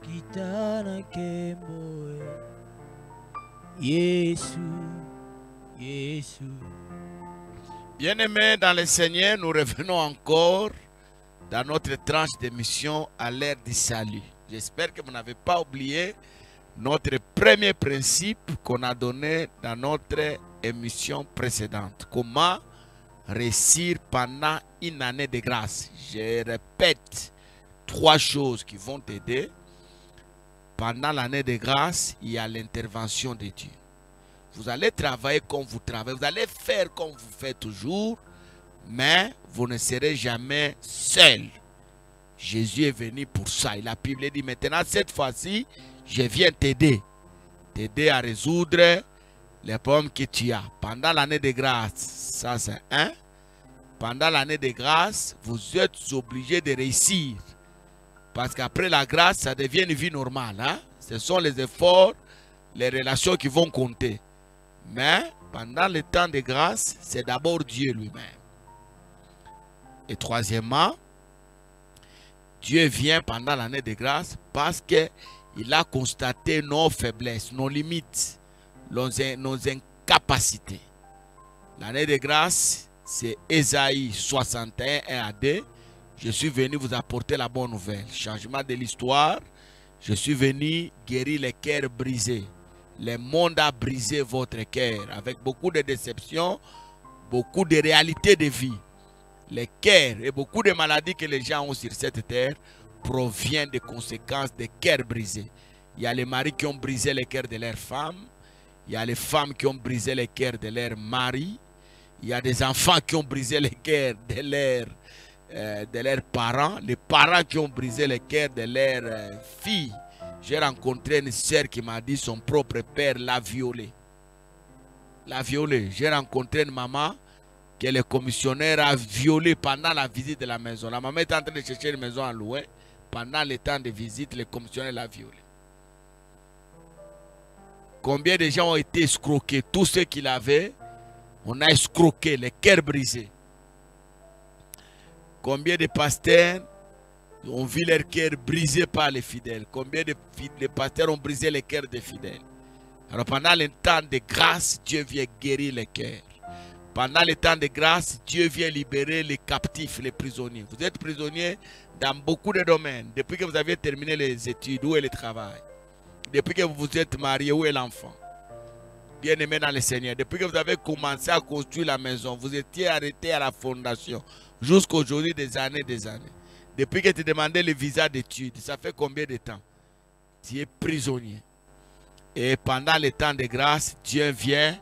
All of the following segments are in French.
Kitana Kembo. Yesu, Yesu. Bien-aimés dans le Seigneur, nous revenons encore dans notre tranche d'émission à l'ère du salut. J'espère que vous n'avez pas oublié notre premier principe qu'on a donné dans notre émission précédente. Comment réussir pendant une année de grâce. Je répète 3 choses qui vont t'aider. Pendant l'année de grâce, il y a l'intervention de Dieu. Vous allez travailler comme vous travaillez, vous allez faire comme vous faites toujours, mais vous ne serez jamais seul. Jésus est venu pour ça. La Bible dit maintenant, cette fois-ci, je viens t'aider. T'aider à résoudre les problèmes que tu as. Pendant l'année de grâce, ça c'est un. Pendant l'année de grâce, vous êtes obligés de réussir. Parce qu'après la grâce, ça devient une vie normale. Hein? Ce sont les efforts, les relations qui vont compter. Mais pendant le temps de grâce, c'est d'abord Dieu lui-même. Et troisièmement, Dieu vient pendant l'année de grâce parce qu'il a constaté nos faiblesses, nos limites, nos incapacités. L'année de grâce, c'est Ésaïe 61, 1 à 2. Je suis venu vous apporter la bonne nouvelle. Changement de l'histoire. Je suis venu guérir les cœurs brisés. Le monde a brisé votre cœur avec beaucoup de déceptions, beaucoup de réalités de vie. Les cœurs et beaucoup de maladies que les gens ont sur cette terre proviennent des conséquences des cœurs brisés. Il y a les maris qui ont brisé les cœurs de leurs femmes. Il y a les femmes qui ont brisé les cœurs de leurs maris. Il y a des enfants qui ont brisé les cœurs de leurs parents, les parents qui ont brisé les cœurs de leurs filles. J'ai rencontré une sœur qui m'a dit son propre père l'a violée. L'a violée. J'ai rencontré une maman que le commissionnaire a violée pendant la visite de la maison. La maman était en train de chercher une maison à louer. Pendant le temps de visite, le commissionnaire l'a violée. Combien de gens ont été escroqués? Tous ceux qu'il avait, on a escroqué, les cœurs brisés. Combien de pasteurs ont vu leur cœur brisé par les fidèles? Combien de pasteurs ont brisé les cœurs des fidèles? Alors pendant le temps de grâce, Dieu vient guérir les cœurs. Pendant le temps de grâce, Dieu vient libérer les captifs, les prisonniers. Vous êtes prisonniers dans beaucoup de domaines. Depuis que vous avez terminé les études, où est le travail? Depuis que vous vous êtes marié, où est l'enfant? Bien-aimé dans le Seigneur, depuis que vous avez commencé à construire la maison, vous étiez arrêté à la fondation. Jusqu'à aujourd'hui, des années. Depuis que tu demandais le visa d'études, ça fait combien de temps? Tu es prisonnier. Et pendant le temps de grâce, Dieu vient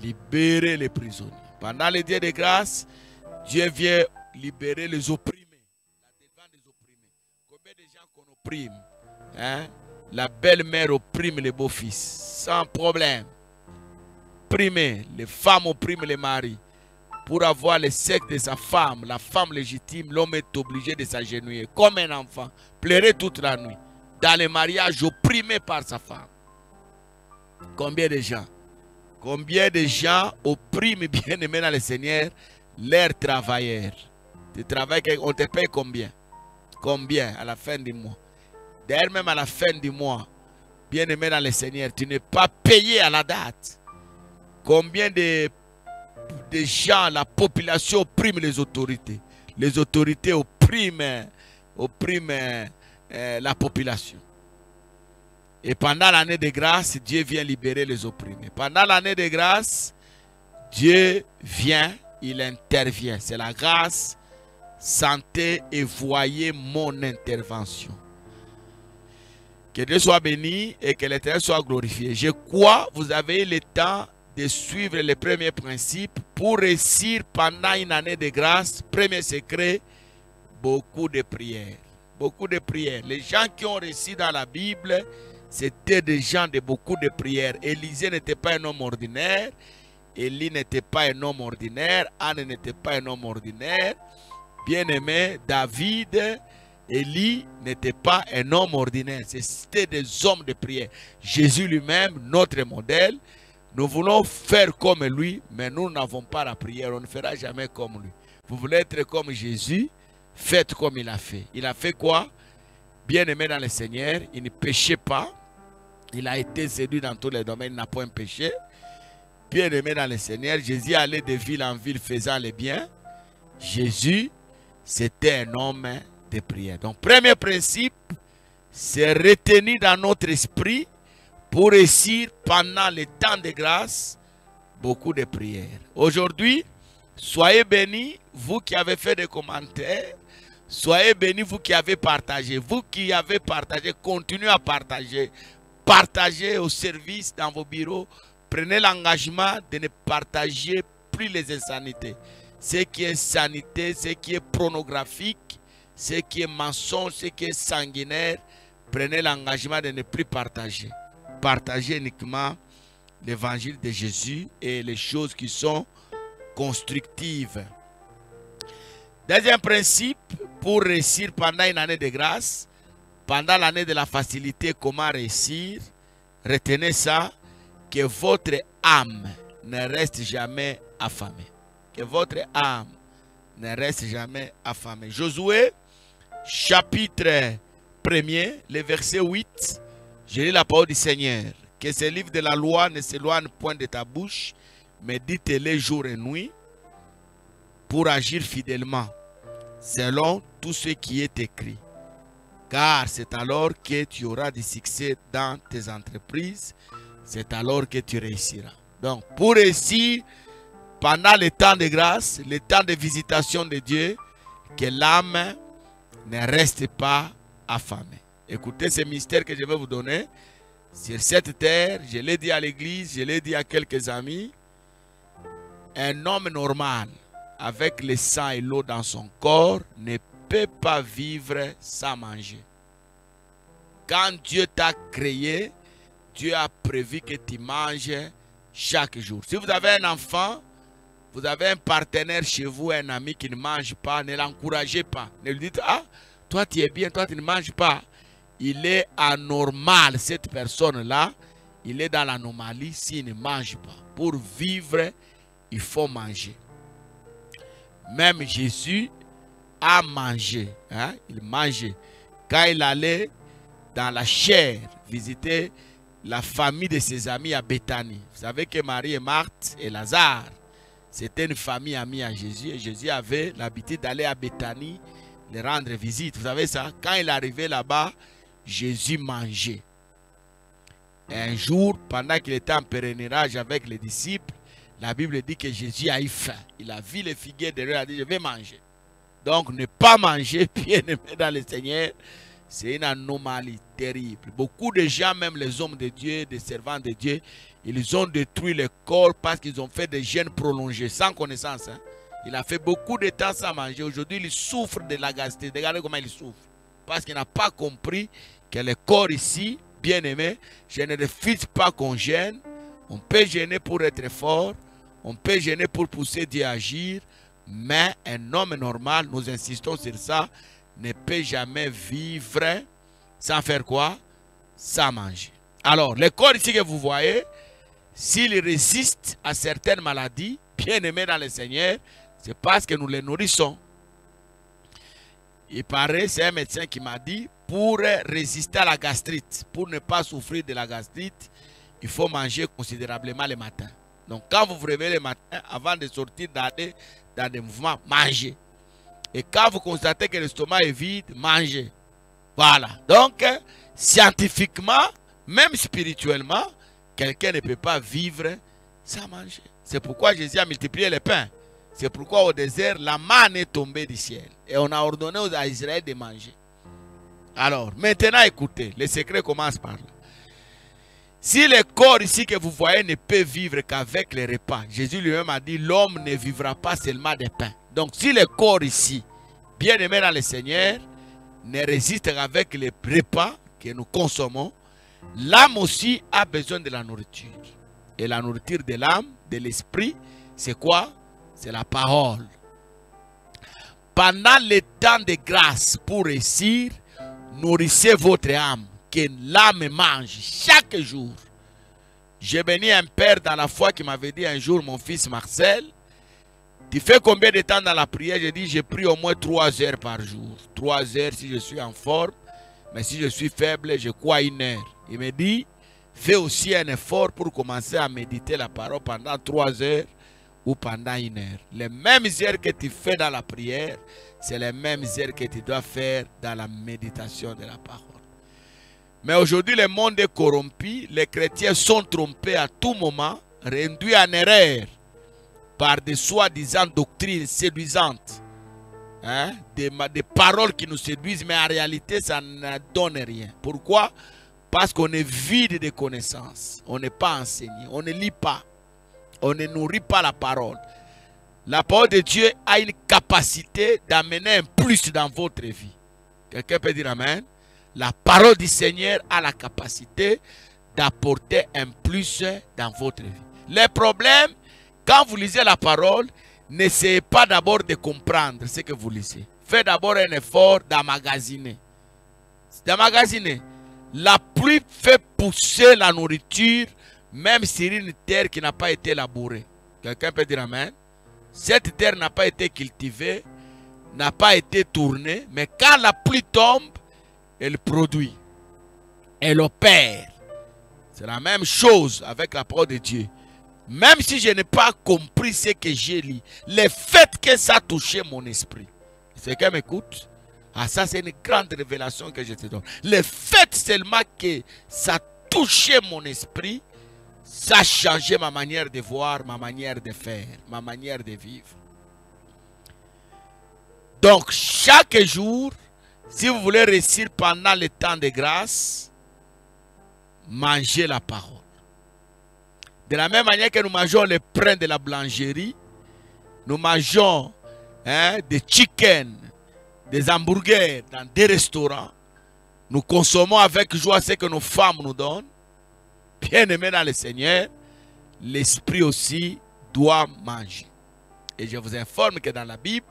libérer les prisonniers. Pendant le temps de grâce, Dieu vient libérer les opprimés. La défense des opprimés. Combien de gens qu'on opprime? Hein? La belle-mère opprime les beaux-fils, sans problème. Les femmes oppriment les maris. Pour avoir le sexe de sa femme, la femme légitime, l'homme est obligé de s'agenouiller comme un enfant, pleurer toute la nuit. Dans le mariage, opprimé par sa femme. Combien de gens? Combien de gens oppriment, bien aimés dans le Seigneur, leurs travailleurs? Tu travailles, on te paye combien? Combien à la fin du mois? D'ailleurs, même à la fin du mois, bien aimé dans le Seigneur, tu n'es pas payé à la date. Combien de gens, la population opprime les autorités. Les autorités oppriment la population. Et pendant l'année de grâce, Dieu vient libérer les opprimés. Pendant l'année de grâce, Dieu vient, il intervient. C'est la grâce, sentez et voyez mon intervention. Que Dieu soit béni et que l'Éternel soit glorifié. Je crois que vous avez eu le temps de suivre les premiers principes pour réussir pendant une année de grâce. Premier secret, beaucoup de prières. Beaucoup de prières. Les gens qui ont réussi dans la Bible, c'était des gens de beaucoup de prières. Élisée n'était pas un homme ordinaire. Élie n'était pas un homme ordinaire. Anne n'était pas un homme ordinaire. Bien-aimé, David, Élie n'était pas un homme ordinaire. C'était des hommes de prière. Jésus lui-même, notre modèle. Nous voulons faire comme lui, mais nous n'avons pas la prière. On ne fera jamais comme lui. Vous voulez être comme Jésus, faites comme il a fait. Il a fait quoi? bien-aimé dans le Seigneur, il ne péchait pas. Il a été séduit dans tous les domaines, il n'a point péché. Bien-aimé dans le Seigneur, Jésus allait de ville en ville faisant le bien. Jésus, c'était un homme de prière. Donc, premier principe, c'est retenir dans notre esprit pour réussir pendant le temps de grâce beaucoup de prières. Aujourd'hui, soyez bénis, vous qui avez fait des commentaires. Soyez bénis, vous qui avez partagé. Vous qui avez partagé, continuez à partager. Partagez au service dans vos bureaux. Prenez l'engagement de ne partager plus les insanités. Ce qui est sanité, ce qui est pornographique, ce qui est mensonge, ce qui est sanguinaire. Prenez l'engagement de ne plus partager. Partagez uniquement l'évangile de Jésus et les choses qui sont constructives. Deuxième principe, pour réussir pendant une année de grâce, pendant l'année de la facilité, comment réussir? Retenez ça, que votre âme ne reste jamais affamée. Que votre âme ne reste jamais affamée. Josué, chapitre 1er, le verset 8, je lis la parole du Seigneur. Que ce livre de la loi ne s'éloigne point de ta bouche, mais dites-le jour et nuit, pour agir fidèlement, selon tout ce qui est écrit. Car c'est alors que tu auras du succès dans tes entreprises, c'est alors que tu réussiras. Donc, pour réussir, pendant le temps de grâce, le temps de visitation de Dieu, que l'âme ne reste pas affamée. Écoutez ce mystère que je vais vous donner. Sur cette terre, je l'ai dit à l'église, je l'ai dit à quelques amis, un homme normal, avec le sang et l'eau dans son corps, ne peut pas vivre sans manger. Quand Dieu t'a créé, Dieu a prévu que tu manges chaque jour. Si vous avez un enfant, vous avez un partenaire chez vous, un ami qui ne mange pas, ne l'encouragez pas. Ne lui dites, ah, toi tu es bien, toi tu ne manges pas. Il est anormal, cette personne-là. Il est dans l'anomalie s'il ne mange pas. Pour vivre, il faut manger. Même Jésus a mangé. Hein? Il mangeait. Quand il allait dans la chair visiter la famille de ses amis à Béthanie. Vous savez que Marie et Marthe et Lazare, c'était une famille amie à Jésus. Et Jésus avait l'habitude d'aller à Béthanie, les rendre visite. Vous savez ça? Quand il arrivait là-bas, Jésus mangeait. Et un jour, pendant qu'il était en pèlerinage avec les disciples, la Bible dit que Jésus a eu faim. Il a vu les figuiers derrière, il a dit, je vais manger. Donc, ne pas manger, bien aimé dans le Seigneur, c'est une anomalie terrible. Beaucoup de gens, même les hommes de Dieu, des servants de Dieu, ils ont détruit le corps parce qu'ils ont fait des jeûnes prolongés, sans connaissance. Hein. Il a fait beaucoup de temps sans manger. Aujourd'hui, il souffre de la gastrite. Regardez comment il souffre. Parce qu'il n'a pas compris que le corps ici, bien aimé, je ne refuse pas qu'on gêne. On peut gêner pour être fort. On peut gêner pour pousser Dieu à agir. Mais un homme normal, nous insistons sur ça, ne peut jamais vivre sans faire quoi? Sans manger. Alors, le corps ici que vous voyez, s'il résiste à certaines maladies, bien aimé dans le Seigneur, c'est parce que nous les nourrissons. Il paraît, c'est un médecin qui m'a dit, pour résister à la gastrite, pour ne pas souffrir de la gastrite, il faut manger considérablement le matin. Donc quand vous vous réveillez le matin, avant de sortir dans des mouvements, mangez. Et quand vous constatez que l'estomac est vide, mangez. Voilà. Donc, scientifiquement, même spirituellement, quelqu'un ne peut pas vivre sans manger. C'est pourquoi Jésus a multiplié les pains. C'est pourquoi au désert, la manne est tombée du ciel. Et on a ordonné à Israël de manger. Alors, maintenant écoutez, le secret commence par là. Si le corps ici que vous voyez ne peut vivre qu'avec les repas, Jésus lui-même a dit, l'homme ne vivra pas seulement des pains. Donc si le corps ici, bien aimé dans le Seigneur, ne résiste qu'avec les repas que nous consommons, l'âme aussi a besoin de la nourriture. Et la nourriture de l'âme, de l'esprit, c'est quoi? C'est la parole. Pendant le temps de grâce pour réussir, nourrissez votre âme, que l'âme mange chaque jour. J'ai béni un père dans la foi qui m'avait dit un jour, mon fils Marcel, tu fais combien de temps dans la prière? J'ai dit, j'ai prie au moins 3 heures par jour. 3 heures si je suis en forme. Mais si je suis faible, je crois 1 heure. Il me dit, fais aussi un effort pour commencer à méditer la parole pendant 3 heures ou pendant 1 heure. Les mêmes heures que tu fais dans la prière, c'est les mêmes heures que tu dois faire dans la méditation de la parole. Mais aujourd'hui, le monde est corrompu. Les chrétiens sont trompés à tout moment, réduits en erreur par des soi-disant doctrines séduisantes. Hein? Des paroles qui nous séduisent, mais en réalité, ça ne donne rien. Pourquoi? Parce qu'on est vide de connaissances. On n'est pas enseigné. On ne lit pas. On ne nourrit pas la parole. La parole de Dieu a une capacité d'amener un plus dans votre vie. Quelqu'un peut dire Amen? La parole du Seigneur a la capacité d'apporter un plus dans votre vie. Les problèmes, quand vous lisez la parole, n'essayez pas d'abord de comprendre ce que vous lisez. Faites d'abord un effort d'emmagasiner. D'emmagasiner. La pluie fait pousser la nourriture, même sur une terre qui n'a pas été labourée. Quelqu'un peut dire Amen? Cette terre n'a pas été cultivée, n'a pas été tournée, mais quand la pluie tombe, elle produit. Elle opère. C'est la même chose avec la parole de Dieu. Même si je n'ai pas compris ce que j'ai lu, le fait que ça a touché mon esprit. C'est quelqu'un m'écoute? Ah, ça c'est une grande révélation que je te donne. Le fait seulement que ça a touché mon esprit, ça a changé ma manière de voir, ma manière de faire, ma manière de vivre. Donc chaque jour, si vous voulez réussir pendant le temps de grâce, mangez la parole. De la même manière que nous mangeons les pains de la boulangerie, nous mangeons des chicken, des hamburgers dans des restaurants. Nous consommons avec joie ce que nos femmes nous donnent. Bien-aimés dans le Seigneur, l'esprit aussi doit manger. Et je vous informe que dans la Bible,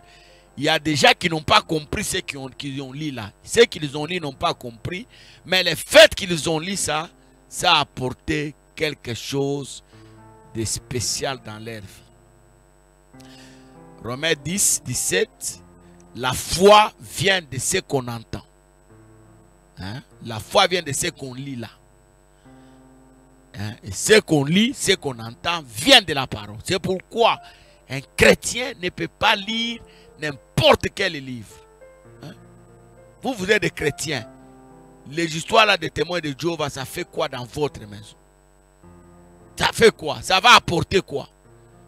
il y a des gens qui n'ont pas compris ce qu'ils ont lu là. Ce qu'ils ont lu n'ont pas compris. Mais le fait qu'ils ont lu ça, ça a apporté quelque chose de spécial dans leur vie. Romains 10, 17. La foi vient de ce qu'on entend. Hein? La foi vient de ce qu'on lit là. Hein? Et ce qu'on lit, ce qu'on entend, vient de la parole. C'est pourquoi un chrétien ne peut pas lire n'importe quel livre. Hein? Vous êtes des chrétiens. Les histoires là des témoins de Jéhovah, ça fait quoi dans votre maison? Ça fait quoi? Ça va apporter quoi?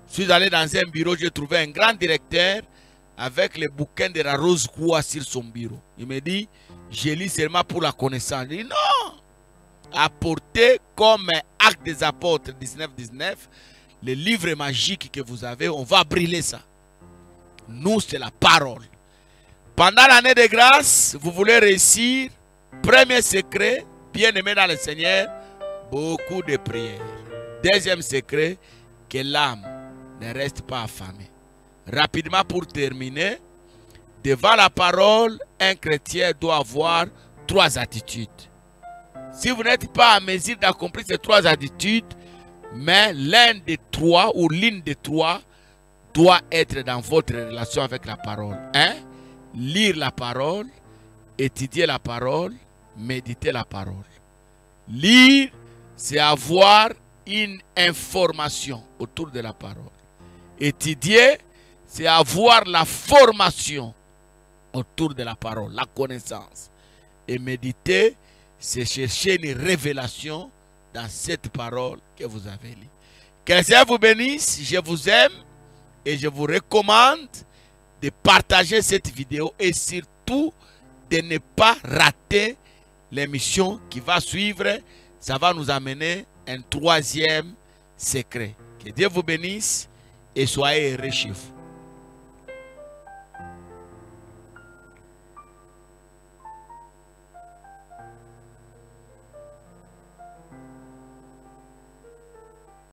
Je suis allé dans un bureau, j'ai trouvé un grand directeur avec les bouquins de la rose Koua sur son bureau. Il me dit, je lis seulement pour la connaissance. Je dis non. Apportez comme Actes des Apôtres 19-19, les livres magiques que vous avez, on va brûler ça. Nous, c'est la parole. Pendant l'année de grâce, vous voulez réussir. Premier secret, bien aimé dans le Seigneur, beaucoup de prières. Deuxième secret, que l'âme ne reste pas affamée. Rapidement pour terminer, devant la parole, un chrétien doit avoir 3 attitudes. Si vous n'êtes pas en mesure d'accomplir ces 3 attitudes, mais l'un des 3 ou l'une des 3 doit être dans votre relation avec la parole. 1. Lire la parole, étudier la parole, méditer la parole. Lire, c'est avoir une information autour de la parole. Étudier, c'est avoir la formation autour de la parole, la connaissance. Et méditer, c'est chercher une révélation dans cette parole que vous avez lue. Que le Seigneur vous bénisse, je vous aime et je vous recommande de partager cette vidéo et surtout de ne pas rater l'émission qui va suivre. Ça va nous amener un 3e secret. Que Dieu vous bénisse et soyez heureux chez vous.